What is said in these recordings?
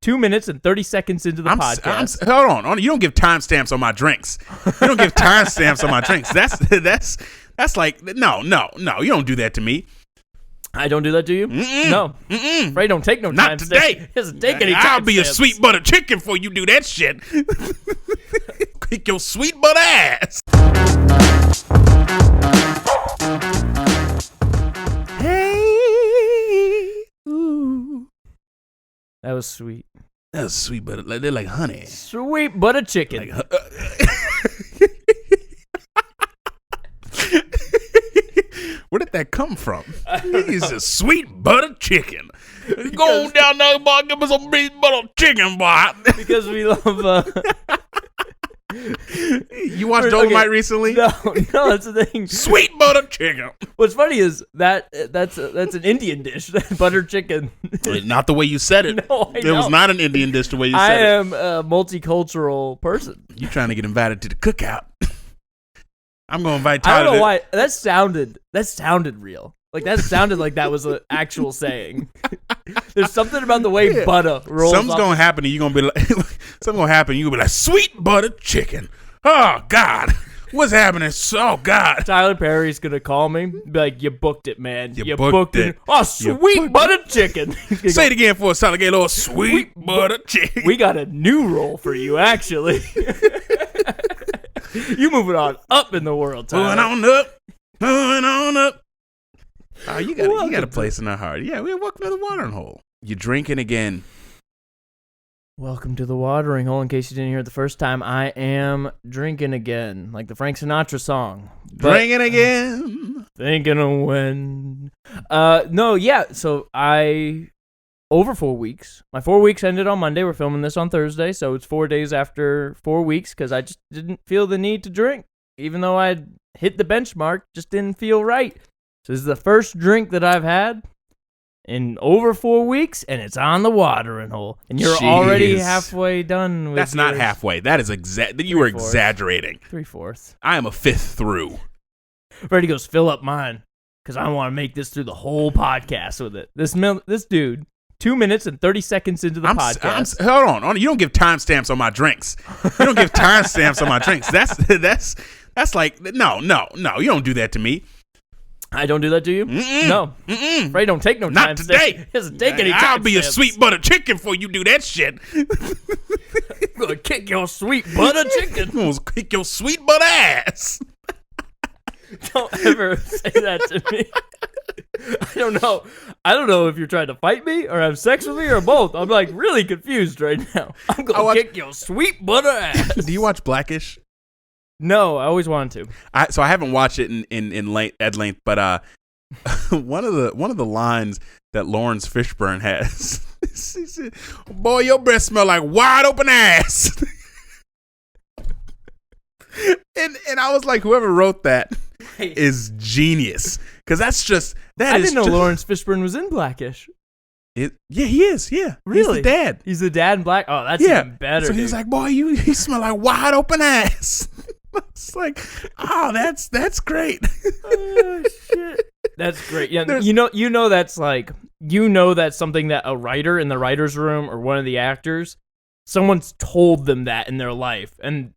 2 minutes and 30 seconds into the podcast. Hold on. You don't give timestamps on my drinks. You don't give timestamps on my drinks. That's like, no. You don't do that to me. I don't do that to you? No. Freddie don't take no time. Not today. He doesn't take any time. I'll be a sweet butter chicken before you do that shit. Kick your sweet butter ass. Hey. Ooh. That was sweet. That was sweet butter. They're like honey. Sweet butter chicken. Like, where did that come from? He's a sweet butter chicken. Go on down there, boy. Give me some sweet butter chicken, boy. Because we love. You watched Dolomite recently? No, that's the thing. Sweet butter chicken. What's funny is that's an Indian dish, butter chicken. Not the way you said it. No, I It know. was not an Indian dish the way you I said it. am a multicultural person. You trying to get invited to the cookout? I'm gonna invite Tyler. I don't know why that sounded real. Like that sounded like that was an actual saying. There's something about the way butter rolls. Something's gonna happen, and you're gonna be like, something's gonna happen. You're gonna be like, sweet butter chicken. Oh God, what's happening? Oh God. Tyler Perry's gonna call me, be like, "You booked it, man. You booked it. Oh, sweet butter chicken." Say it again for us, Tyler Gaylord. Sweet butter chicken. We got a new role for you, actually. You moving on up in the world, Tyler. Moving on up. Oh, you got a place in our heart. Yeah, welcome to the watering hole. You're drinking again. Welcome to the watering hole. In case you didn't hear it the first time, I am drinking again, like the Frank Sinatra song. Drinking again. Thinking of when. So over 4 weeks. My 4 weeks ended on Monday. We're filming this on Thursday, so it's 4 days after 4 weeks because I just didn't feel the need to drink. Even though I'd hit the benchmark, just didn't feel right. So this is the first drink that I've had in over 4 weeks, and it's on the watering hole. And you're already halfway done with That's yours. not halfway. That is you were exaggerating. 3/4. I am a fifth through. Freddie goes, fill up mine, because I want to make this through the whole podcast with it. This dude, 2 minutes and 30 seconds into the podcast. Hold on. You don't give timestamps on my drinks. You don't give timestamps on my drinks. That's like, no. You don't do that to me. I don't do that to you? No. Freddie don't take no time. Not today. He doesn't take any time. I'll be a sweet butter chicken before you do that shit. I'm going to kick your sweet butter chicken. I'm going to kick your sweet butter ass. Don't ever say that to me. I don't know if you're trying to fight me or have sex with me or both. I'm like really confused right now. I'm going to kick your sweet butter ass. Do you watch Blackish? No, I always wanted to. So I haven't watched it at length, but one of the lines that Lawrence Fishburne has, he said, "Boy, your breath smell like wide open ass." and I was like, whoever wrote that is genius, because I didn't know Lawrence Fishburne was in Blackish. Yeah, he is. Yeah, really. He's the dad. He's the dad in Black. Oh, that's even better. So he's like, "Boy, you smell like wide open ass." It's like, oh, that's great. Oh, shit. That's great. Yeah, that's something that a writer in the writer's room or one of the actors, someone's told them that in their life, and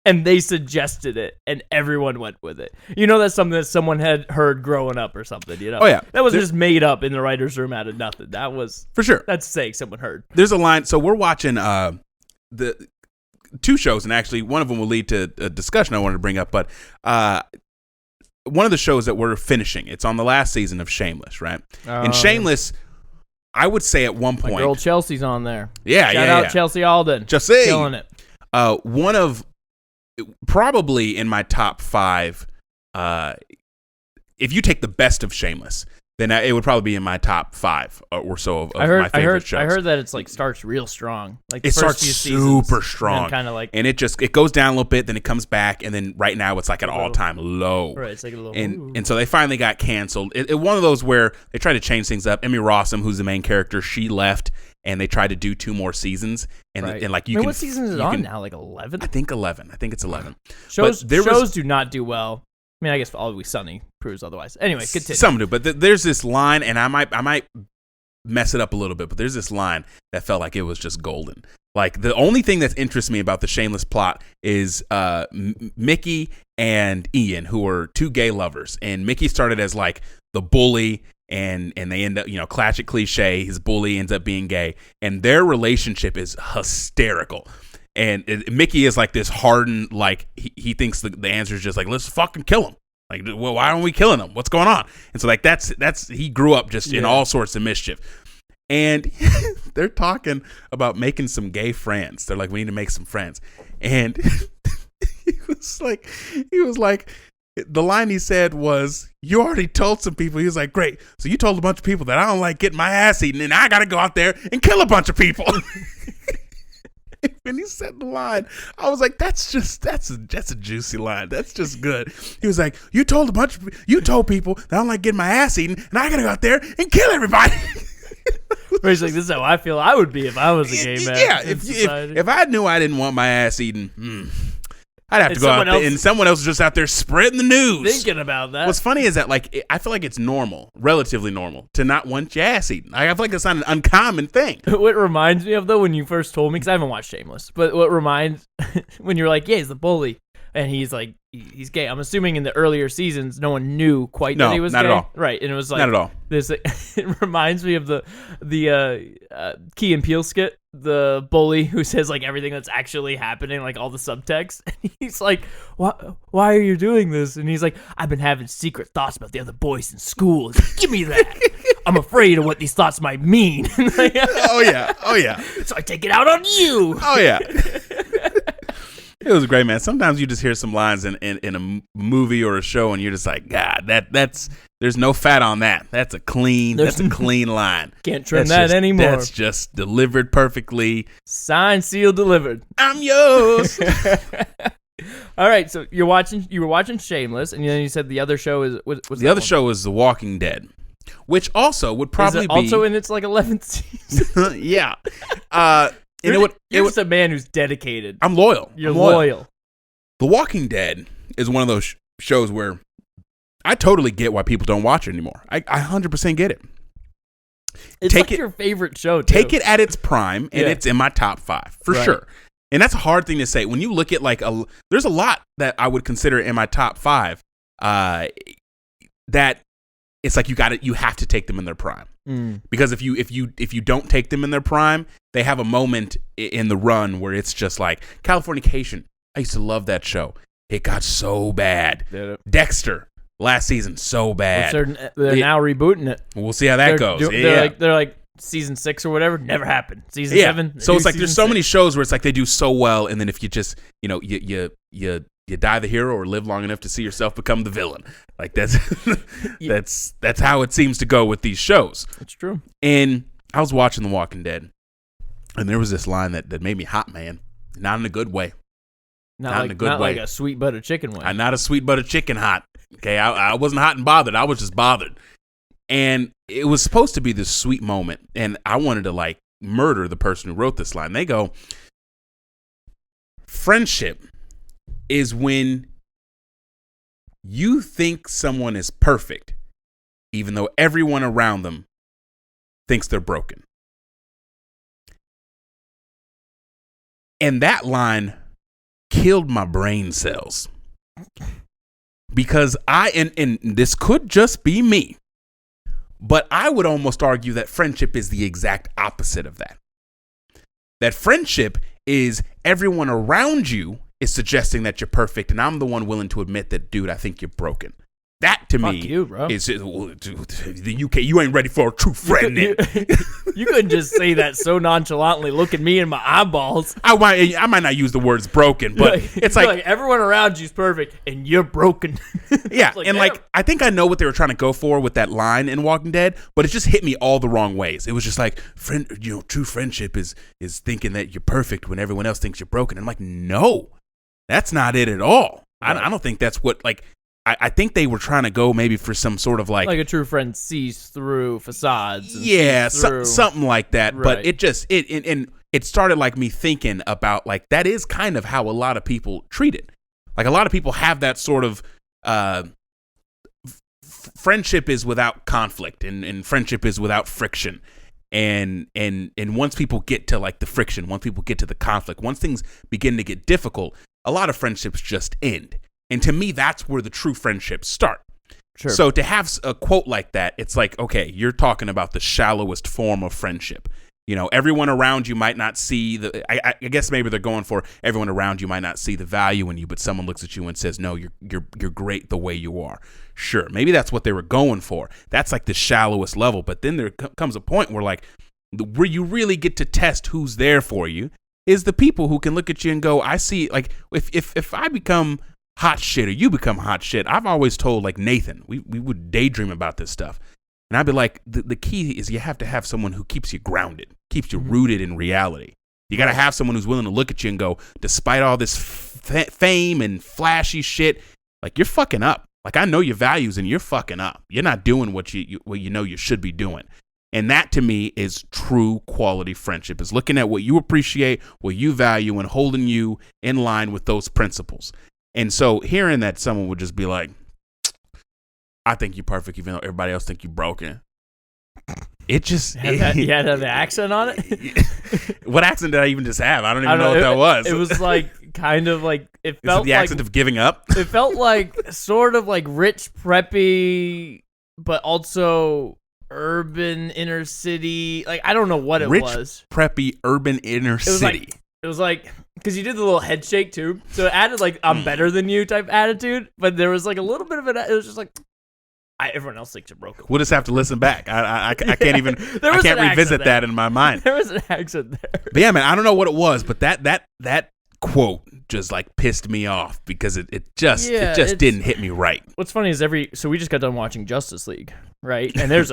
they suggested it, and everyone went with it. That's something that someone had heard growing up or something. Oh yeah, that wasn't just made up in the writer's room out of nothing. That was for sure. That's saying someone heard. There's a line. So we're watching the two shows, and actually one of them will lead to a discussion I wanted to bring up. But one of the shows that we're finishing, it's on the last season of Shameless, right? And Shameless, I would say at one point, my girl Chelsea's on there. Yeah, Shout out Chelsea Alden, just killing it. One of probably in my top 5. If you take the best of Shameless, then it would probably be in my top 5 or so of my favorite shows. I heard that it's like starts real strong. Like it starts super strong, kind of like, and it goes down a little bit, then it comes back, and then right now it's like an all-time low. Right, it's like a little. And so they finally got canceled. It one of those where they tried to change things up. Emmy Rossum, who's the main character, she left, and they tried to do 2 more seasons. And like you can. What season is it on now? Like 11? I think 11. I think it's 11. Shows do not do well. I mean, I guess Always Sunny proves otherwise. Anyway, continue. Some do, but there's this line, and I might mess it up a little bit, but there's this line that felt like it was just golden. Like, the only thing that interests me about the Shameless plot is Mickey and Ian, who are two gay lovers. And Mickey started as like the bully, and they end up, classic cliche, his bully ends up being gay. And their relationship is hysterical. And Mickey is like this hardened, like, he thinks the answer is just like, let's fucking kill him. Like, well, why aren't we killing him? What's going on? And so, like, that's he grew up just in all sorts of mischief. And they're talking about making some gay friends. They're like, we need to make some friends. And he was like, the line he said was, you already told some people. He was like, great. So you told a bunch of people that I don't like getting my ass eaten, and I got to go out there and kill a bunch of people. When he said the line, I was like, that's a juicy line. That's just good. He was like, you told people that I don't like getting my ass eaten, and I got to go out there and kill everybody. Where he's like, this is how I feel I would be if I was a gay man. Yeah, if I knew I didn't want my ass eaten, I'd have to go out there, and someone else is just out there spreading the news. Thinking about that. What's funny is that, like, I feel like it's normal, relatively normal, to not want your ass eaten. I feel like it's not an uncommon thing. What reminds me of, though, when you first told me, because I haven't watched Shameless, but what reminds, when you're like, yeah, he's the bully, and he's like, he's gay. I'm assuming in the earlier seasons, no one knew quite that he was gay. No, not at all. Right, and it was like, not at all. This, it reminds me of the Key and Peele skit, the bully who says like everything that's actually happening, like all the subtext. And he's like, why are you doing this? And he's like, I've been having secret thoughts about the other boys in school. Like, give me that. I'm afraid of what these thoughts might mean. Like, oh yeah. So I take it out on you. Oh yeah. It was great, man. Sometimes you just hear some lines in a movie or a show, and you're just like, God, that's there's no fat on that. That's a clean line. Can't trim that anymore. That's just delivered perfectly. Signed, sealed, delivered. I'm yours. All right, so you were watching Shameless, and then you said the other show was the other show is The Walking Dead, which also would probably be also in its like 11th season. Yeah. You're just a man who's dedicated. I'm loyal. You're loyal. The Walking Dead is one of those shows where I totally get why people don't watch it anymore. I 100% get it. It's like your favorite show, too. Take it at its prime, and it's in my top 5, for sure. And that's a hard thing to say. When you look at, like, there's a lot that I would consider in my top 5 that it's like you have to take them in their prime. Because if you don't take them in their prime, they have a moment in the run where it's just like Californication. I used to love that show. It got so bad. Dexter last season, so bad. They're now rebooting it. We'll see how that goes. They're like season 6 or whatever. Never happened. Season 7. So it's like there's so many shows where it's like they do so well, and then if you just you die the hero or live long enough to see yourself become the villain. Like that's that's how it seems to go with these shows. It's true. And I was watching The Walking Dead, and there was this line that made me hot, man. Not in a good way. Not in a good way. Like a sweet butter chicken way. Not a sweet butter chicken hot. Okay, I wasn't hot and bothered. I was just bothered. And it was supposed to be this sweet moment, and I wanted to like murder the person who wrote this line. They go, friendship is when you think someone is perfect, even though everyone around them thinks they're broken. And that line killed my brain cells. Because and this could just be me, but I would almost argue that friendship is the exact opposite of that. That friendship is everyone around you is suggesting that you're perfect, and I'm the one willing to admit that, dude, I think you're broken. That to me is the UK. You ain't ready for a true friend. You couldn't just say that so nonchalantly. Look at me in my eyeballs. I might not use the words broken, but it's like everyone around you's perfect and you're broken. Yeah, and like I think I know what they were trying to go for with that line in Walking Dead, but it just hit me all the wrong ways. It was just like true friendship is thinking that you're perfect when everyone else thinks you're broken. And I'm like, no, that's not it at all. Right. I don't think that's what like. I think they were trying to go maybe for some sort of like a true friend sees through facades. Something like that. Right. But it started like me thinking about like that is kind of how a lot of people treat it. Like a lot of people have that sort of friendship is without conflict and friendship is without friction. And once people get to like the friction, once people get to the conflict, once things begin to get difficult, a lot of friendships just end. And to me, that's where the true friendships start. Sure. So to have a quote like that, it's like, okay, you're talking about the shallowest form of friendship. Everyone around you might not see I guess maybe they're going for everyone around you might not see the value in you, but someone looks at you and says, no, you're great the way you are. Sure, maybe that's what they were going for. That's like the shallowest level. But then there comes a point where you really get to test who's there for you is the people who can look at you and go, I see, like, if I become hot shit or you become hot shit, I've always told, like, Nathan, we would daydream about this stuff. And I'd be like, the key is you have to have someone who keeps you grounded, keeps you rooted in reality. You got to have someone who's willing to look at you and go, despite all this fame and flashy shit, like, you're fucking up. Like, I know your values and you're fucking up. You're not doing what you know you should be doing. And that to me is true quality friendship, is looking at what you appreciate, what you value, and holding you in line with those principles. And so hearing that someone would just be like, I think you're perfect even though everybody else think you're broken. It just... You had the accent on it? What accent did I even just have? I don't even know what that was. It was like, kind of like, it Is felt it the accent of giving up? It felt like sort of like rich, preppy, but also urban inner city. Like, I don't know what it was. Preppy, urban inner city. It was like, because you did the little head shake too. So it added like, I'm better than you type attitude. But there was like a little bit of it was just like, everyone else thinks you're broken. We'll just have to listen back. I can't even, I can't revisit that in my mind. There was an accent there. But yeah, man, I don't know what it was, but that quote just like pissed me off because it just didn't hit me right. What's funny is so we just got done watching Justice League, right? And there's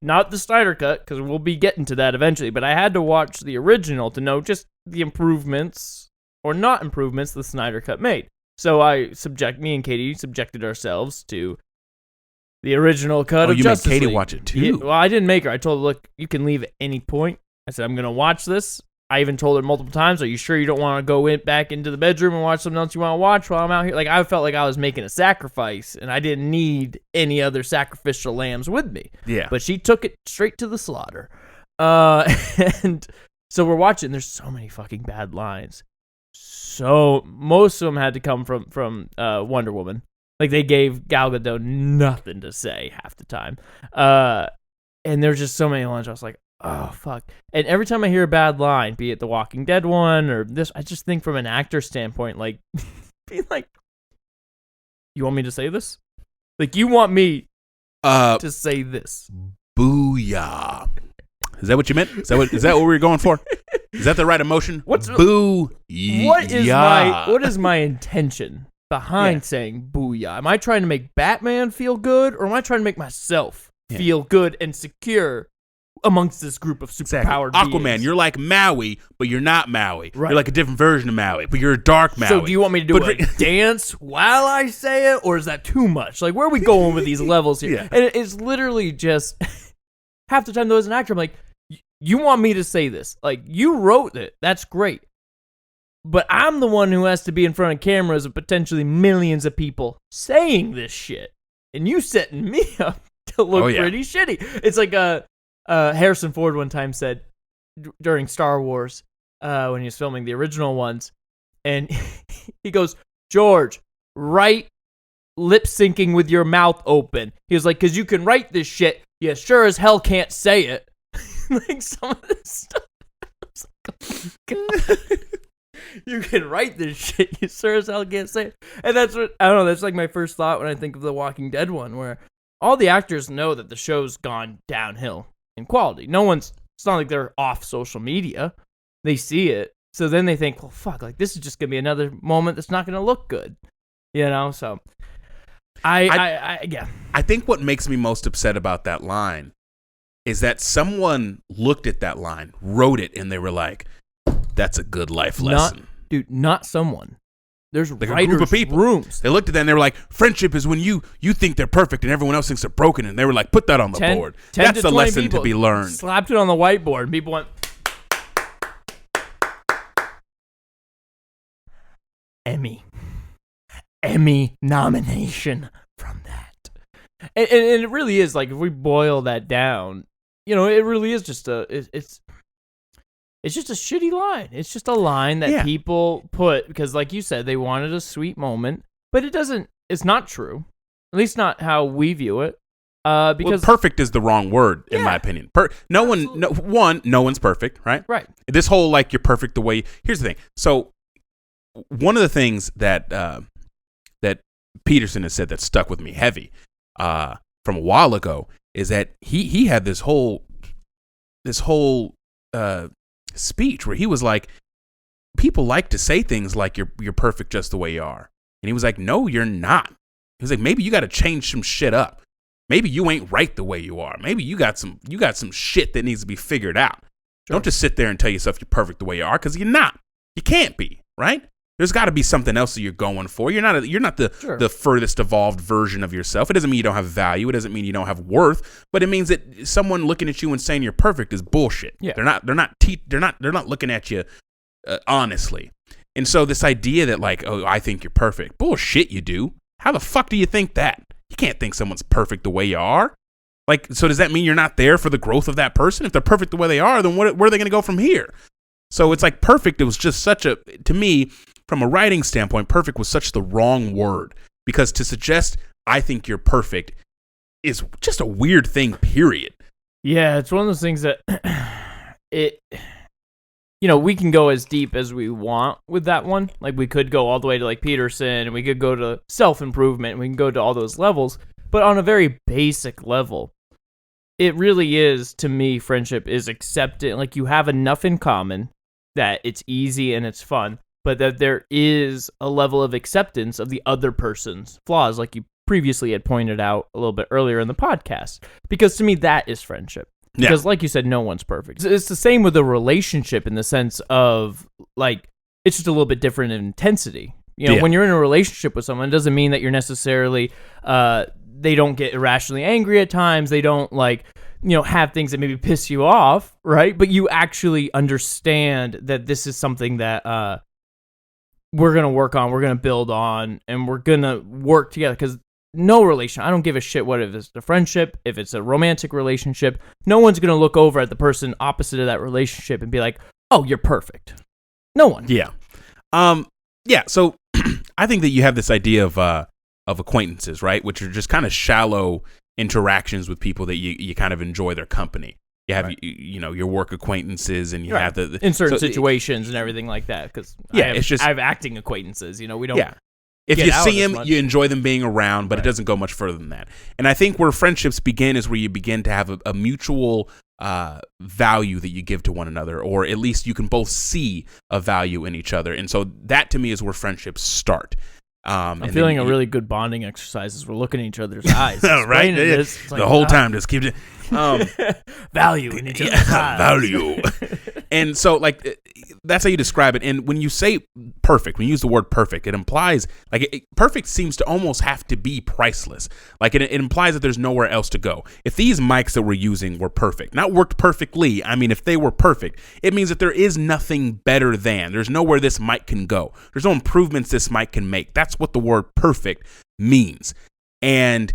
not the Snyder cut, because we'll be getting to that eventually, but I had to watch the original to know just the improvements or not improvements the Snyder cut made. So me and Katie subjected ourselves to the original cut of Justice League. You made Katie watch it too? Yeah, well, I didn't make her. I told her, look, you can leave at any point. I said, I'm going to watch this. I even told her multiple times, are you sure you don't want to go back into the bedroom and watch something else you want to watch while I'm out here? Like, I felt like I was making a sacrifice, and I didn't need any other sacrificial lambs with me. Yeah. But she took it straight to the slaughter. And so we're watching. There's so many fucking bad lines. So most of them had to come from Wonder Woman. Like, they gave Gal Gadot nothing to say half the time. And there's just so many lines. I was like, oh, fuck. And every time I hear a bad line, be it the Walking Dead one or this, I just think from an actor standpoint, like, be like, you want me to say this? Like, you want me to say this? Booyah. Is that what you meant? Is that what we were going for? Is that the right emotion? Booyah. What is my intention behind saying booyah? Am I trying to make Batman feel good, or am I trying to make myself feel good and secure amongst this group of superpowered beings? Aquaman, you're like Maui, but you're not Maui. Right. You're like a different version of Maui, but you're a dark Maui. So do you want me to do a dance while I say it, or is that too much? Like, where are we going with these levels here? Yeah. And it's literally just half the time, though, as an actor, I'm like, you want me to say this? Like, you wrote it. That's great. But I'm the one who has to be in front of cameras of potentially millions of people saying this shit. And you setting me up to look pretty shitty. It's like Harrison Ford one time said during Star Wars, when he was filming the original ones, and he goes, George, write lip syncing with your mouth open. He was like, because you can write this shit, you sure as hell can't say it. Like, some of this stuff. Oh, you can write this shit, you sure as hell can't say it. And that's what, I don't know, that's like my first thought when I think of the Walking Dead one, where all the actors know that the show's gone downhill in quality. It's not like they're off social media. They see it. So then they think, well, fuck, like, this is just going to be another moment that's not going to look good. You know, so I think what makes me most upset about that line is that someone looked at that line, wrote it, and they were like, that's a good life lesson. Not someone. There's like writers' a group of people. Rooms. They looked at that and they were like, friendship is when you think they're perfect and everyone else thinks they're broken. And they were like, put that on the board. That's the lesson to be learned. Slapped it on the whiteboard and people went, Emmy nomination from that. And it really is, like, if we boil that down, it really is just it's just a shitty line. It's just a line that people put because, like you said, they wanted a sweet moment, but it's not true. At least not how we view it. Because perfect is the wrong word in my opinion. No one's perfect, right? Right. This whole like you're perfect the way. Here's the thing. So one of the things that that Peterson has said that stuck with me heavy from a while ago is that he had this whole speech where he was like, people like to say things like you're perfect just the way you are, and he was like, no, you're not. He was like, maybe you got to change some shit up. Maybe you ain't right the way you are. Maybe you got some shit that needs to be figured out. Sure. Don't just sit there and tell yourself you're perfect the way you are, because you're not. You can't be, right? There's got to be something else that you're going for. You're not the furthest evolved version of yourself. It doesn't mean you don't have value. It doesn't mean you don't have worth. But it means that someone looking at you and saying you're perfect is bullshit. Yeah. They're not looking at you honestly. And so this idea that like, oh, I think you're perfect. Bullshit, you do. How the fuck do you think that? You can't think someone's perfect the way you are. Like, so does that mean you're not there for the growth of that person? If they're perfect the way they are, then where are they going to go from here? So it's like perfect. It was just to me, from a writing standpoint, perfect was such the wrong word, because to suggest I think you're perfect is just a weird thing, period. Yeah, it's one of those things that we can go as deep as we want with that one. Like, we could go all the way to like Peterson, and we could go to self-improvement, and we can go to all those levels. But on a very basic level, it really is, to me, friendship is accepting. Like, you have enough in common that it's easy and it's fun, but that there is a level of acceptance of the other person's flaws, like you previously had pointed out a little bit earlier in the podcast. Because to me, that is friendship. Because like you said, no one's perfect. It's the same with a relationship in the sense of, like, it's just a little bit different in intensity. When you're in a relationship with someone, it doesn't mean that you're necessarily, they don't get irrationally angry at times. They don't, like, have things that maybe piss you off, right? But you actually understand that this is something that we're going to work on, we're going to build on, and we're going to work together. Because no relation, I don't give a shit what if it's a friendship, if it's a romantic relationship, no one's going to look over at the person opposite of that relationship and be like, oh, you're perfect. No one. Yeah. So I think that you have this idea of acquaintances, right? Which are just kind of shallow interactions with people that you kind of enjoy their company. You have, your work acquaintances, and you have the in certain situations and everything like that. Because I have acting acquaintances. We don't. Yeah. If you see them, you enjoy them being around, but it doesn't go much further than that. And I think where friendships begin is where you begin to have a mutual value that you give to one another, or at least you can both see a value in each other. And so that, to me, is where friendships start. I'm feeling a really good bonding exercise as we're looking in each other's eyes. Right? The whole time, just keep it. Value in each other's eyes. Value. And so, like, that's how you describe it. And when you say perfect, when you use the word perfect, it implies, like, perfect seems to almost have to be priceless. Like, it implies that there's nowhere else to go. If these mics that we're using were perfect, not worked perfectly, I mean, if they were perfect, it means that there is nothing better than. There's nowhere this mic can go. There's no improvements this mic can make. That's what the word perfect means. And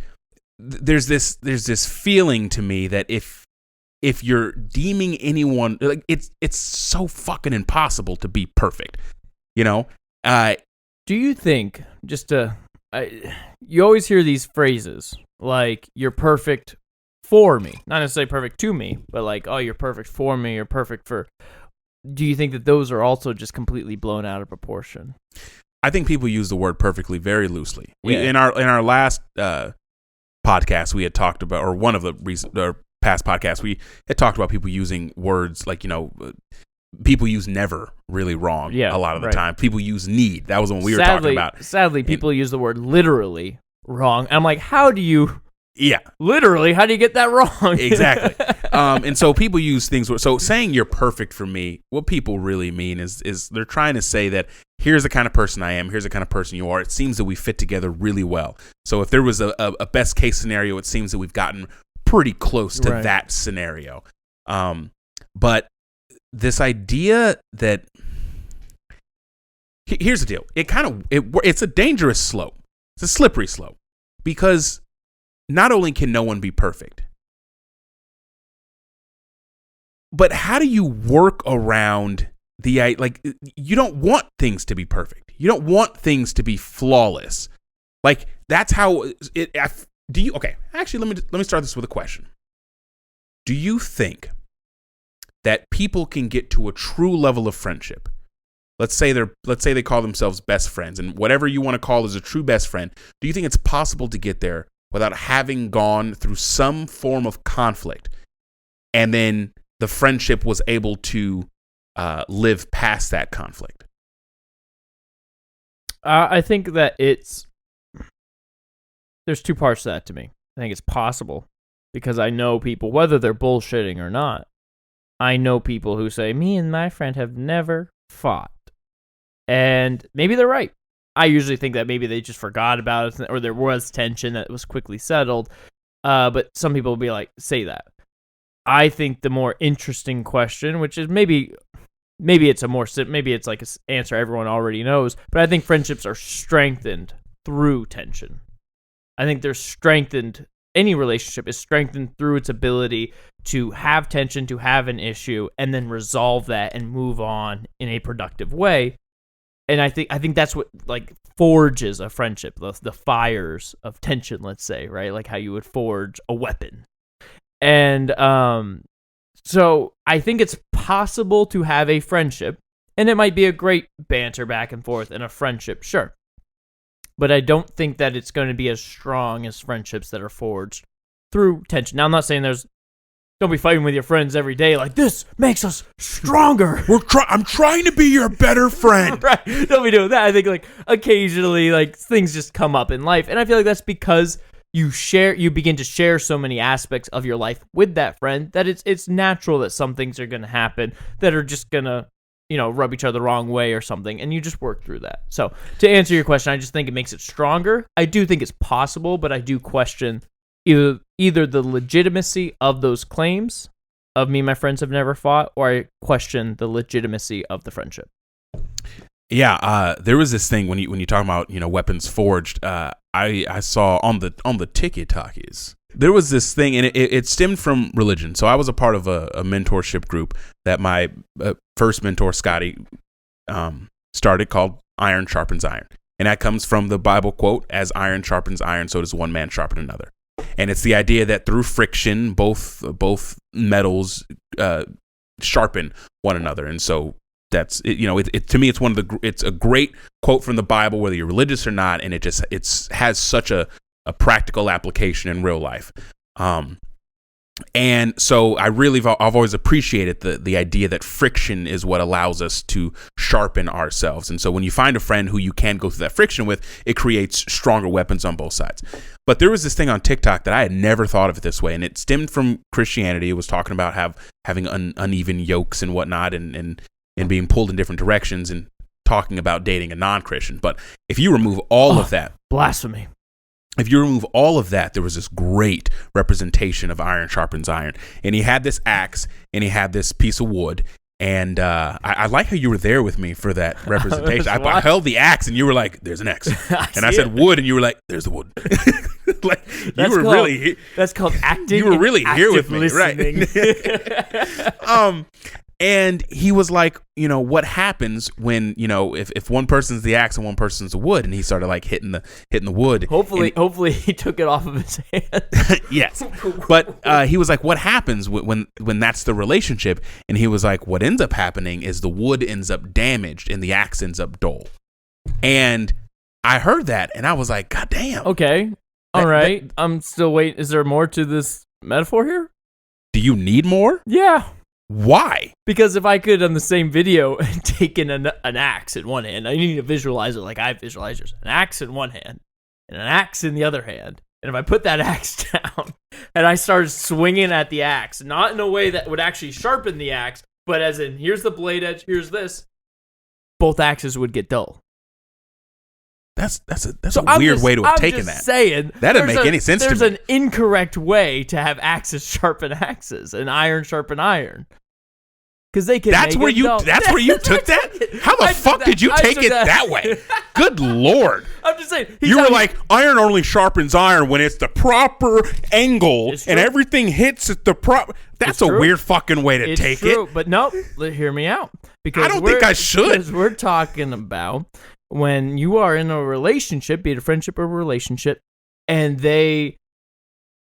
there's this feeling to me that if you're deeming anyone, like, it's so fucking impossible to be perfect, Do you think, you always hear these phrases like, you're perfect for me, not necessarily perfect to me, but like, oh, you're perfect for me, you're perfect for. Do you think that those are also just completely blown out of proportion? I think people use the word perfectly very loosely. In our last podcast, we had talked about, or one of the past podcasts, we had talked about people using words like, people use never really wrong a lot of the time. People use need. That was the one we were talking about. Sadly, people use the word literally wrong. And I'm like, how do you literally, how do you get that wrong? Exactly. And so people use things. So saying you're perfect for me, what people really mean is they're trying to say that here's the kind of person I am, here's the kind of person you are. It seems that we fit together really well. So if there was a best case scenario, it seems that we've gotten pretty close to that scenario. But this idea that here's the deal. It's a dangerous slope. It's a slippery slope, because not only can no one be perfect, But how do you work around like, you don't want things to be perfect. You don't want things to be flawless. Like, that's how it, okay, actually, let me start this with a question. Do you think that people can get to a true level of friendship? Let's say they call themselves best friends, and whatever you want to call is a true best friend. Do you think it's possible to get there without having gone through some form of conflict, and then the friendship was able to live past that conflict? I think that there's two parts to that to me. I think it's possible because I know people, whether they're bullshitting or not, I know people who say, me and my friend have never fought. And maybe they're right. I usually think that maybe they just forgot about it or there was tension that was quickly settled. But some people will be like, say that. I think the more interesting question, which is maybe it's like an answer everyone already knows, but I think friendships are strengthened through tension. I think they're strengthened. Any relationship is strengthened through its ability to have tension, to have an issue, and then resolve that and move on in a productive way. And I think that's what like forges a friendship, the fires of tension, let's say, right? Like how you would forge a weapon. And so I think it's possible to have a friendship, and it might be a great banter back and forth and a friendship, sure. But I don't think that it's going to be as strong as friendships that are forged through tension. Now, I'm not saying don't be fighting with your friends every day like, this makes us stronger. I'm trying to be your better friend. Right. Don't be doing that. I think like occasionally like things just come up in life. And I feel like that's because you begin to share so many aspects of your life with that friend that it's natural that some things are going to happen that are just going to, rub each other the wrong way or something, and you just work through that. So to answer your question, I just think it makes it stronger. I do think it's possible, but I do question either the legitimacy of those claims of me and my friends have never fought, or I question the legitimacy of the friendship. Yeah, there was this thing when you talk about weapons forged. I saw on the TikTokies there was this thing, and it stemmed from religion. So I was a part of a mentorship group that my first mentor Scotty started called Iron Sharpens Iron, and that comes from the Bible quote: "As iron sharpens iron, so does one man sharpen another." And it's the idea that through friction, both metals sharpen one another, and so. That's it, to me, it's a great quote from the Bible, whether you're religious or not, and it has such a practical application in real life. And so I've always appreciated the idea that friction is what allows us to sharpen ourselves. And so when you find a friend who you can go through that friction with, it creates stronger weapons on both sides. But there was this thing on TikTok that I had never thought of it this way, and it stemmed from Christianity. It was talking about having uneven yokes and whatnot, and being pulled in different directions, and talking about dating a non-Christian. But if you remove all of that... Blasphemy. If you remove all of that, there was this great representation of iron sharpens iron. And he had this axe, and he had this piece of wood. And I like how you were there with me for that representation. I held the axe, and you were like, there's an axe. And I said wood, and you were like, there's the wood. Like, that's called acting. You were really here with me, listening. Right? And he was like, what happens when, if one person's the axe and one person's the wood, and he started like hitting the wood. Hopefully he took it off of his hand. Yes. But he was like, what happens when that's the relationship? And he was like, what ends up happening is the wood ends up damaged and the axe ends up dull. And I heard that and I was like, God damn. Okay. All right. I'm still waiting. Is there more to this metaphor here? Do you need more? Yeah. Why? Because if I could, on the same video, taken an axe in one hand, I need to visualize it like I visualize yours. An axe in one hand and an axe in the other hand. And if I put that axe down and I started swinging at the axe, not in a way that would actually sharpen the axe, but as in, here's the blade edge, here's this, both axes would get dull. That's a weird way to have taken that. Saying, that doesn't make any sense to me. There's an incorrect way to have axes sharpen axes and iron sharpen iron. Because they can. That's where you took that. How the fuck did you take it that way? Good Lord! I'm just saying. You were like, iron only sharpens iron when it's the proper angle and everything hits at the proper. That's a weird fucking way to take it. But no, hear me out. Because I don't think I should. Because we're talking about when you are in a relationship, be it a friendship or a relationship, and they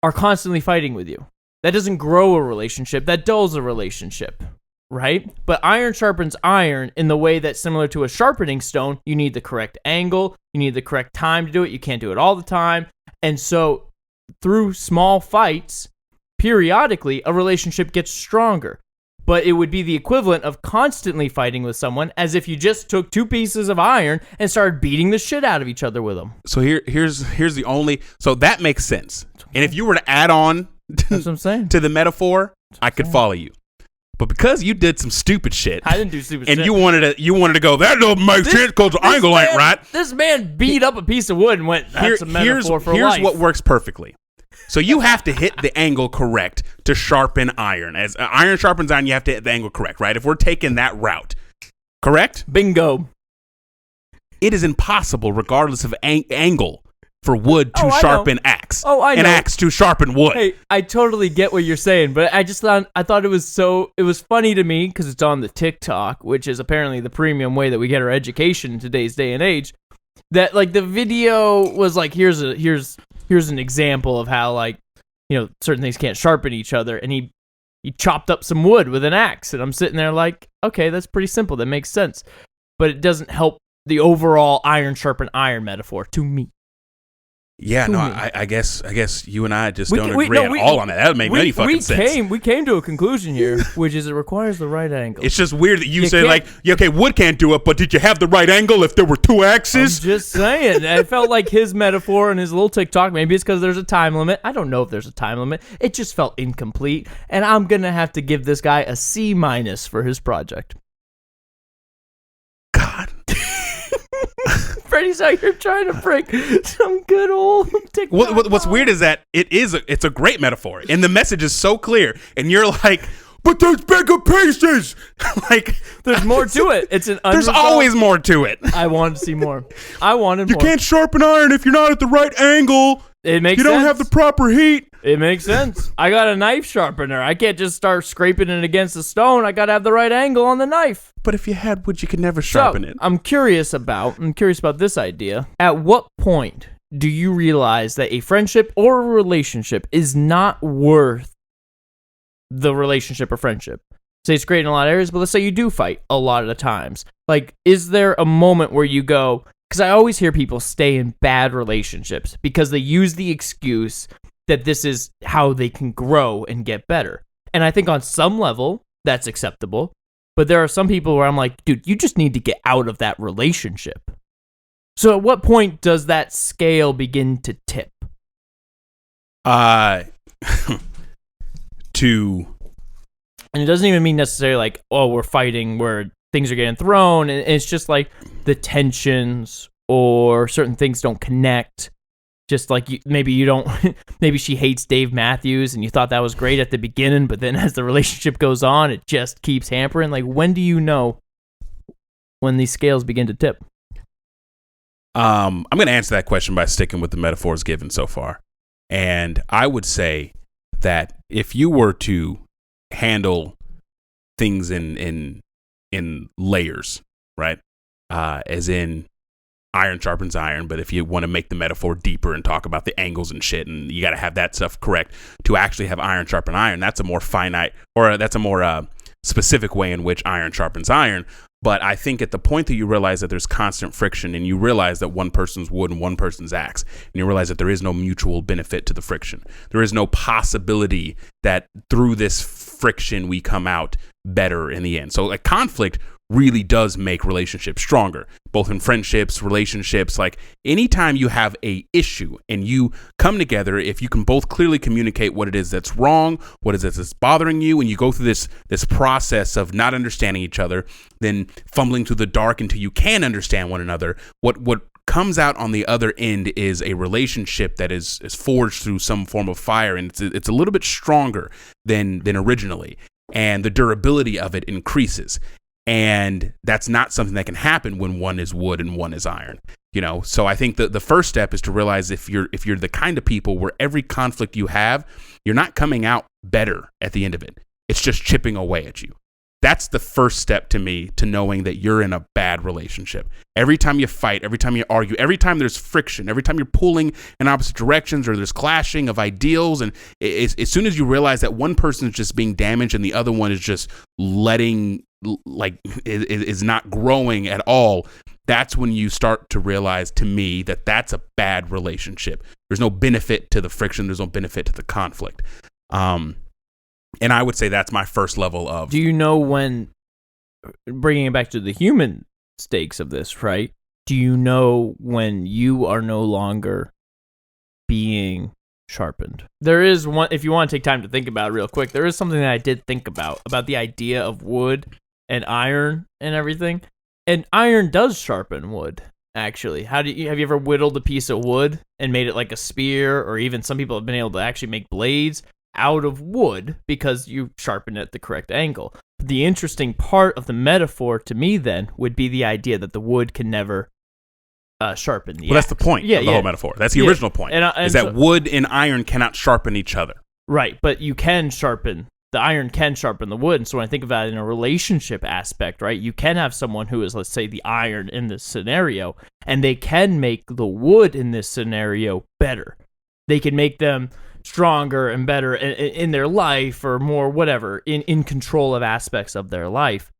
are constantly fighting with you. That doesn't grow a relationship. That dulls a relationship, right? But iron sharpens iron in the way that, similar to a sharpening stone, you need the correct angle, you need the correct time to do it. You can't do it all the time. And so through small fights, periodically, a relationship gets stronger. But it would be the equivalent of constantly fighting with someone as if you just took two pieces of iron and started beating the shit out of each other with them. So here's the only... So that makes sense. And if you were to add on That's what I'm saying. to the metaphor, I could follow you. But because you did some stupid shit... I didn't do stupid shit. And you wanted to go, that don't make sense because the angle ain't right. This man beat up a piece of wood and went, that's a metaphor for life. Here's what works perfectly. So you have to hit the angle correct to sharpen iron. As iron sharpens iron, you have to hit the angle correct, right? If we're taking that route, correct? Bingo. It is impossible, regardless of angle, for wood to sharpen axe. Oh, I know. An axe to sharpen wood. Hey, I totally get what you're saying, but I thought it was funny to me because it's on the TikTok, which is apparently the premium way that we get our education in today's day and age. That like the video was like, here's an example of how, like, you know, certain things can't sharpen each other, and he chopped up some wood with an axe, and I'm sitting there like, okay, that's pretty simple, that makes sense, but it doesn't help the overall iron sharpen iron metaphor to me. Yeah, no, I guess you and I just don't agree at all on that. That would make any fucking sense. We came to a conclusion here, which is it requires the right angle. It's just weird that you say, like, yeah, okay, wood can't do it, but did you have the right angle if there were two axes? I'm just saying. I felt like his metaphor and his little TikTok, maybe it's because there's a time limit. I don't know if there's a time limit. It just felt incomplete, and I'm going to have to give this guy a C- for his project. God. Freddie's out here trying to break some good old TikTok. What's weird is that it's a great metaphor, and the message is so clear, and you're like, but there's bigger pieces. Like, there's more to it. It's an there's always more to it. I wanted to see more. I wanted more. You can't sharpen iron if you're not at the right angle. It makes sense. You don't have the proper heat. It makes sense. I got a knife sharpener. I can't just start scraping it against the stone. I got to have the right angle on the knife. But if you had wood, you could never sharpen it. I'm curious about this idea. At what point do you realize that a friendship or a relationship is not worth the relationship or friendship? Say it's great in a lot of areas, but let's say you do fight a lot of the times. Like, is there a moment where you go, because I always hear people stay in bad relationships because they use the excuse that this is how they can grow and get better. And I think on some level, that's acceptable. But there are some people where I'm like, dude, you just need to get out of that relationship. So at what point does that scale begin to tip? And it doesn't even mean necessarily like, oh, we're fighting where things are getting thrown. And it's just like the tensions or certain things don't connect. Just like maybe you don't, maybe she hates Dave Matthews and you thought that was great at the beginning, but then as the relationship goes on, it just keeps hampering. Like, when do you know when these scales begin to tip? I'm going to answer that question by sticking with the metaphors given so far. And I would say that if you were to handle things in layers, right? As in, iron sharpens iron, but if you want to make the metaphor deeper and talk about the angles and shit, and you got to have that stuff correct to actually have iron sharpen iron, that's a more finite, or that's a more specific way in which iron sharpens iron. But I think at the point that you realize that there's constant friction, and you realize that one person's wood and one person's axe, and you realize that there is no mutual benefit to the friction, there is no possibility that through this friction we come out better in the end. So like conflict really does make relationships stronger, both in friendships, relationships. Like anytime you have a issue and you come together, if you can both clearly communicate what it is that's wrong, what it is that's bothering you, and you go through this process of not understanding each other, then fumbling through the dark until you can understand one another, what comes out on the other end is a relationship that is forged through some form of fire, and it's a little bit stronger than originally, and the durability of it increases. And that's not something that can happen when one is wood and one is iron. So I think the first step is to realize if you're the kind of people where every conflict you have, you're not coming out better at the end of it. It's just chipping away at you. That's the first step to me to knowing that you're in a bad relationship. Every time you fight, every time you argue, every time there's friction, every time you're pulling in opposite directions or there's clashing of ideals, and as soon as you realize that one person is just being damaged and the other one is just is not growing at all, that's when you start to realize, to me, that that's a bad relationship. There's no benefit to the friction. There's no benefit to the conflict. And I would say that's my first level of... Do you know when, bringing it back to the human stakes of this, right? Do you know when you are no longer being sharpened? There is one, if you want to take time to think about it real quick, there is something that I did think about the idea of wood and iron and everything. And iron does sharpen wood, actually. Have you ever whittled a piece of wood and made it like a spear, or even some people have been able to actually make blades out of wood because you sharpen it at the correct angle. The interesting part of the metaphor to me then would be the idea that the wood can never sharpen the that's the point of the whole metaphor. That's the original point, is that wood and iron cannot sharpen each other. Right, but you can sharpen, the iron can sharpen the wood. And so when I think about it in a relationship aspect, right, you can have someone who is, let's say, the iron in this scenario, and they can make the wood in this scenario better. They can make them stronger and better in their life, or more whatever, in control of aspects of their life.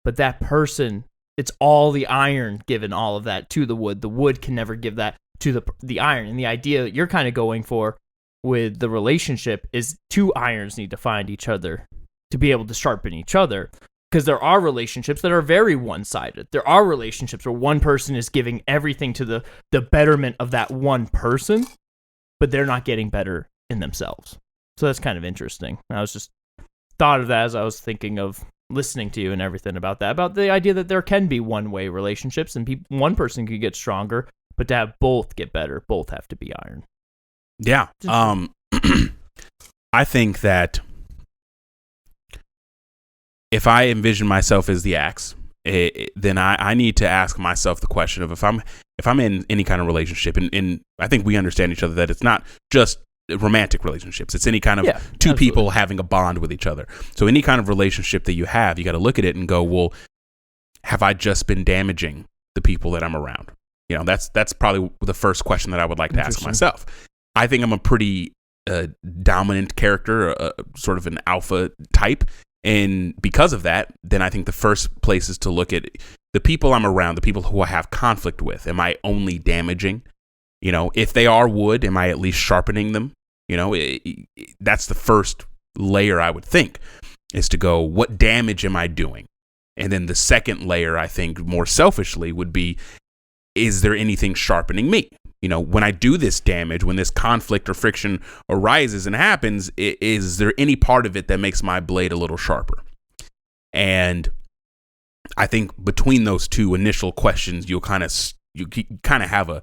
But that person, it's all the iron giving all of that to the wood. The wood can never give that to the iron. And the idea you're kind of going for with the relationship is two irons need to find each other to be able to sharpen each other. Because there are relationships that are very one-sided. There are relationships where one person is giving everything to the betterment of that one person, but they're not getting better in themselves. So that's kind of interesting. I was just thought of that as I was thinking of listening to you and everything about that, about the idea that there can be one-way relationships and one person could get stronger, but to have both get better, both have to be iron. Yeah. I think that if I envision myself as the axe, then I need to ask myself the question of if I'm in any kind of relationship, and I think we understand each other, that it's not just romantic relationships. It's any kind of two people having a bond with each other. So any kind of relationship that you have, you got to look at it and go, well, have I just been damaging the people that I'm around? That's probably the first question that I would like to ask myself. I think I'm a pretty dominant character, sort of an alpha type. And because of that, then I think the first place is to look at the people I'm around, the people who I have conflict with. Am I only damaging? If they are wood, am I at least sharpening them? That's the first layer I would think, is to go, what damage am I doing? And then the second layer, I think more selfishly, would be, is there anything sharpening me? When I do this damage, when this conflict or friction arises and happens, is there any part of it that makes my blade a little sharper? And I think between those two initial questions, you kind of have a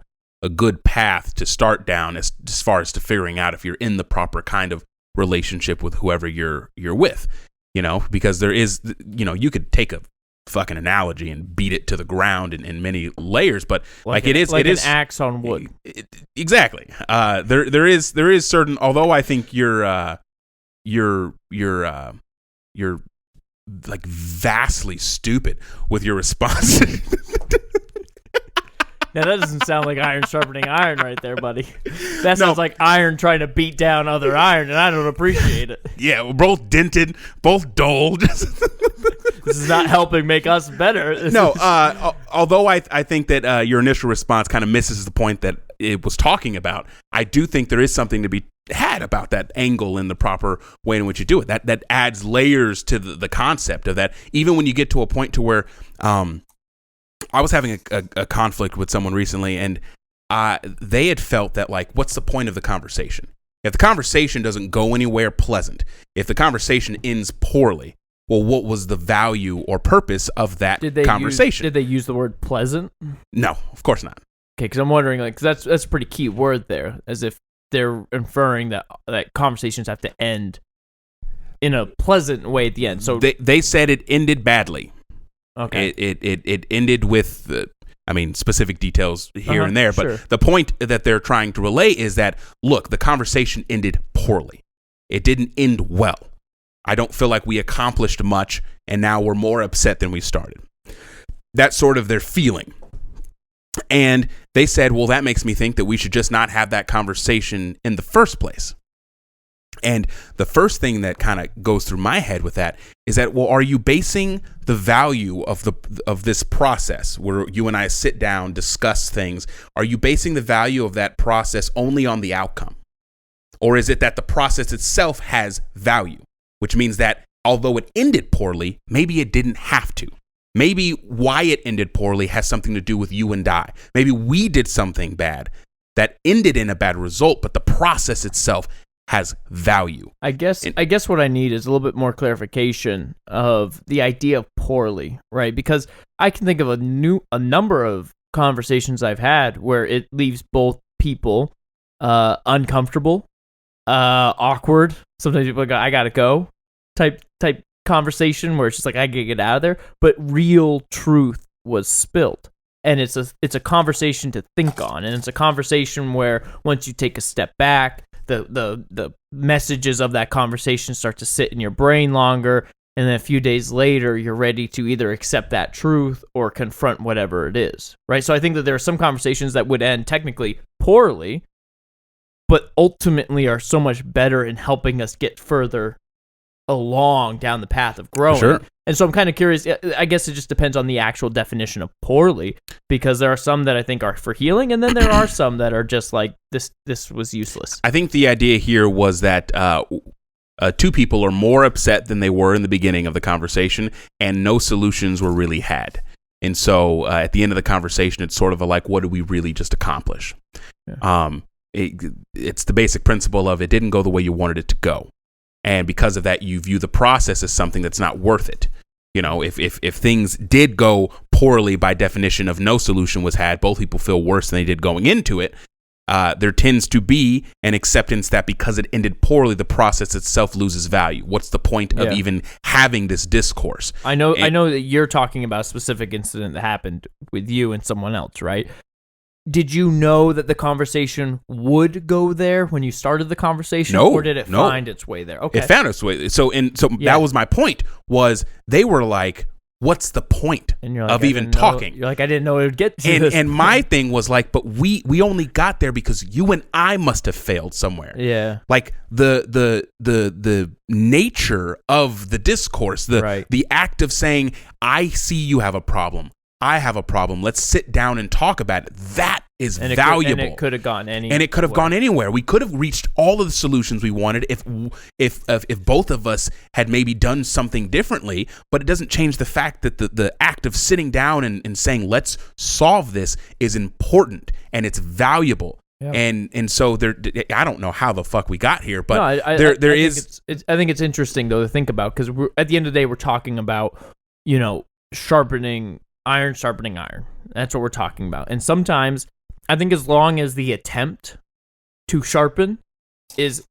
good path to start down as far as to figuring out if you're in the proper kind of relationship with whoever you're with, because there is, you could take a fucking analogy and beat it to the ground in many layers, but it is an axe on wood. Exactly. There is certain, although I think you're like vastly stupid with your response. Now that doesn't sound like iron sharpening iron right there, buddy. That sounds like iron trying to beat down other iron, and I don't appreciate it. Yeah, we're both dented, both dulled. This is not helping make us better. Although I think that your initial response kind of misses the point that it was talking about, I do think there is something to be had about that angle in the proper way in which you do it. That adds layers to the concept of that, even when you get to a point to where I was having a conflict with someone recently, and they had felt that, like, what's the point of the conversation? If the conversation doesn't go anywhere pleasant, if the conversation ends poorly, well, what was the value or purpose of that conversation? Did they use the word pleasant? No, of course not. Okay, because I'm wondering, like, 'cause that's a pretty key word there, as if they're inferring that conversations have to end in a pleasant way at the end. So they said it ended badly. Okay. It ended with I mean, specific details here and there, but sure. the point that they're trying to relay is that, look, the conversation ended poorly. It didn't end well. I don't feel like we accomplished much, and now we're more upset than we started. That's sort of their feeling. And they said, well, that makes me think that we should just not have that conversation in the first place. And the first thing that kind of goes through my head with that is that, well, are you basing the value of this process where you and I sit down, discuss things? Are you basing the value of that process only on the outcome? Or is it that the process itself has value, which means that although it ended poorly, maybe it didn't have to. Maybe why it ended poorly has something to do with you and I. Maybe we did something bad that ended in a bad result, but the process itself has value. I guess what I need is a little bit more clarification of the idea of poorly, right? Because I can think of a number of conversations I've had where it leaves both people uncomfortable, awkward. Sometimes people go, I gotta go type conversation where it's just like, I gotta get out of there, but real truth was spilled. And it's a conversation to think on, and it's a conversation where once you take a step back, the messages of that conversation start to sit in your brain longer, and then a few days later, you're ready to either accept that truth or confront whatever it is, right? So I think that there are some conversations that would end technically poorly, but ultimately are so much better in helping us get further along down the path of growing. Sure. And so I'm kind of curious, I guess it just depends on the actual definition of poorly, because there are some that I think are for healing, and then there are some that are just like, this was useless. I think the idea here was that two people are more upset than they were in the beginning of the conversation, and no solutions were really had. And so at the end of the conversation, it's sort of like, what did we really just accomplish? Yeah. It's the basic principle of it didn't go the way you wanted it to go. And because of that, you view the process as something that's not worth it. You know, if things did go poorly by definition of no solution was had, both people feel worse than they did going into it. There tends to be an acceptance that because it ended poorly, the process itself loses value. What's the point of even having this discourse? I know that you're talking about a specific incident that happened with you and someone else, right? Did you know that the conversation would go there when you started the conversation? No. Or did it find its way there? Okay. It found its way. So that was my point, was they were like, what's the point of even talking? You're like, I didn't know it would get to this. And my thing was like, but we only got there because you and I must have failed somewhere. Yeah. Like the nature of the discourse, the act of saying, I see you have a problem. I have a problem. Let's sit down and talk about it. That is valuable. And it could have gone anywhere. And it could have gone anywhere. We could have reached all of the solutions we wanted if both of us had maybe done something differently. But it doesn't change the fact that the act of sitting down and saying, let's solve this is important and it's valuable. Yep. And so I don't know how the fuck we got here, but I think it's interesting though to think about, because at the end of the day we're talking about, sharpening iron. That's what we're talking about. And sometimes I think as long as the attempt to sharpen is,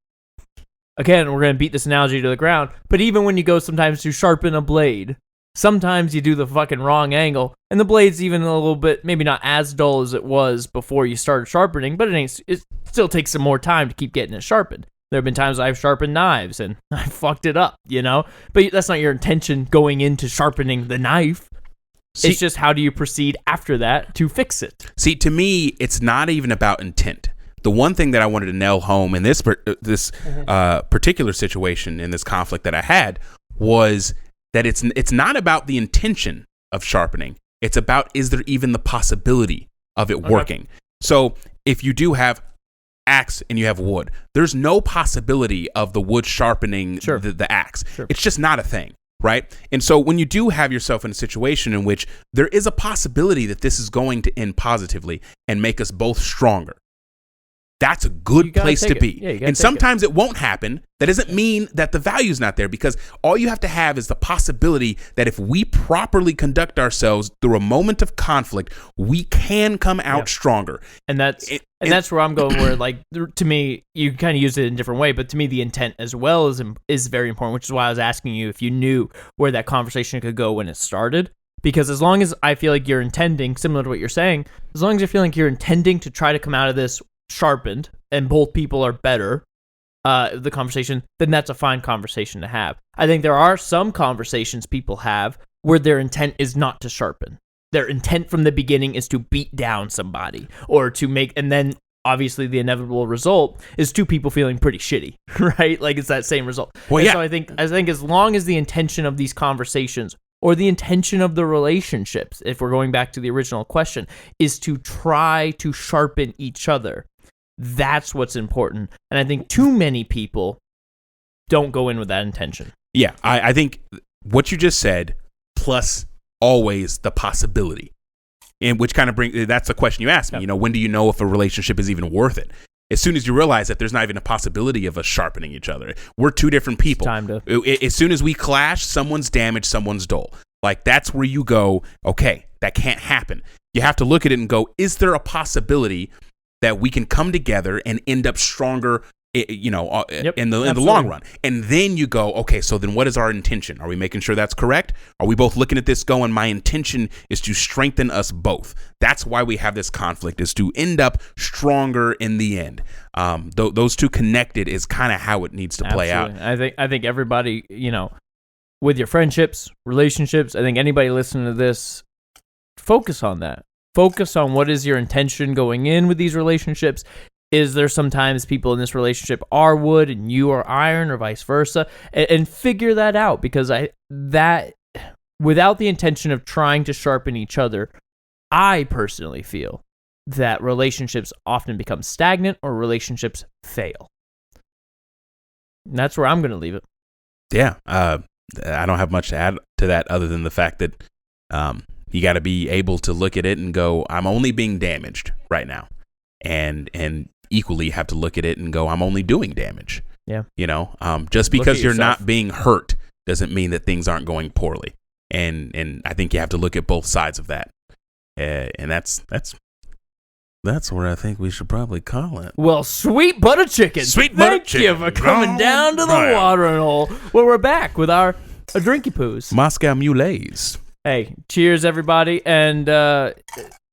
again, we're going to beat this analogy to the ground, but even when you go sometimes to sharpen a blade, sometimes you do the fucking wrong angle and the blade's even a little bit, maybe not as dull as it was before you started sharpening, but it still takes some more time to keep getting it sharpened. There have been times I've sharpened knives and I fucked it up, but that's not your intention going into sharpening the knife. It's just how do you proceed after that to fix it? See, to me, it's not even about intent. The one thing that I wanted to nail home in this particular situation, in this conflict that I had, was that it's not about the intention of sharpening. It's about, is there even the possibility of it working? So if you do have axe and you have wood, there's no possibility of the wood sharpening the axe. Sure. It's just not a thing. Right? And so when you do have yourself in a situation in which there is a possibility that this is going to end positively and make us both stronger, that's a good place to be. And sometimes it won't happen. That doesn't mean that the value's not there, because all you have to have is the possibility that if we properly conduct ourselves through a moment of conflict, we can come out stronger. And that's where I'm going, where, like, to me, you kind of use it in a different way, but to me, the intent as well is very important, which is why I was asking you if you knew where that conversation could go when it started. Because as long as I feel like you're intending, similar to what you're saying, as long as you feel like you're intending to try to come out of this sharpened and both people are better, the conversation, then that's a fine conversation to have. I think there are some conversations people have where their intent is not to sharpen. Their intent from the beginning is to beat down somebody or to make, and then obviously the inevitable result is two people feeling pretty shitty, right? Like it's that same result. Well, yeah. So I think as long as the intention of these conversations or the intention of the relationships, if we're going back to the original question, is to try to sharpen each other, that's what's important. And I think too many people don't go in with that intention. Yeah, I think what you just said, plus always the possibility, and which kind of that's the question you asked me. Yep. When do you know if a relationship is even worth it? As soon as you realize that there's not even a possibility of us sharpening each other. We're two different people. As soon as we clash, someone's damaged, someone's dull. Like, that's where you go, okay, that can't happen. You have to look at it and go, is there a possibility that we can come together and end up stronger, in the long run? And then you go, okay, so then what is our intention? Are we making sure that's correct? Are we both looking at this going, my intention is to strengthen us both? That's why we have this conflict, is to end up stronger in the end. Those two connected is kind of how it needs to play out. I think everybody, with your friendships, relationships, I think anybody listening to this, focus on that. Focus on what is your intention going in with these relationships. Is there sometimes people in this relationship are wood and you are iron, or vice versa? And figure that out, because without the intention of trying to sharpen each other, I personally feel that relationships often become stagnant or relationships fail. And that's where I'm going to leave it. Yeah. I don't have much to add to that other than the fact that you got to be able to look at it and go, I'm only being damaged right now. And equally have to look at it and go, I'm only doing damage. Yeah. Just because you're not being hurt doesn't mean that things aren't going poorly. And I think you have to look at both sides of that. And that's where I think we should probably call it. Well, sweet butter chicken. Thank you for coming down to the watering hole. Well, we're back with our drinky poos. Moscow Muleys. Hey, cheers, everybody. And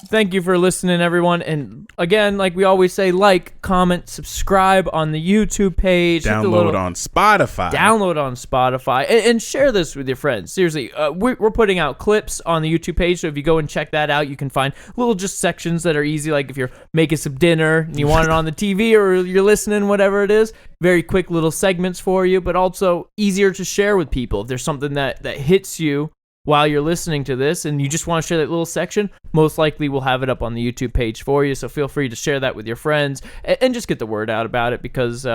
thank you for listening, everyone. And again, like we always say, like, comment, subscribe on the YouTube page. Download on Spotify. And share this with your friends. Seriously, we're putting out clips on the YouTube page, so if you go and check that out, you can find little just sections that are easy, like if you're making some dinner and you want it on the TV or you're listening, whatever it is. Very quick little segments for you, but also easier to share with people. If there's something that hits you while you're listening to this and you just want to share that little section, most likely we'll have it up on the YouTube page for you. So feel free to share that with your friends and just get the word out about it, because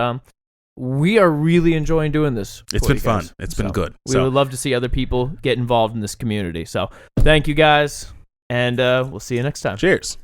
we are really enjoying doing this. It's been fun. It's been good. We would love to see other people get involved in this community. So thank you guys, and we'll see you next time. Cheers.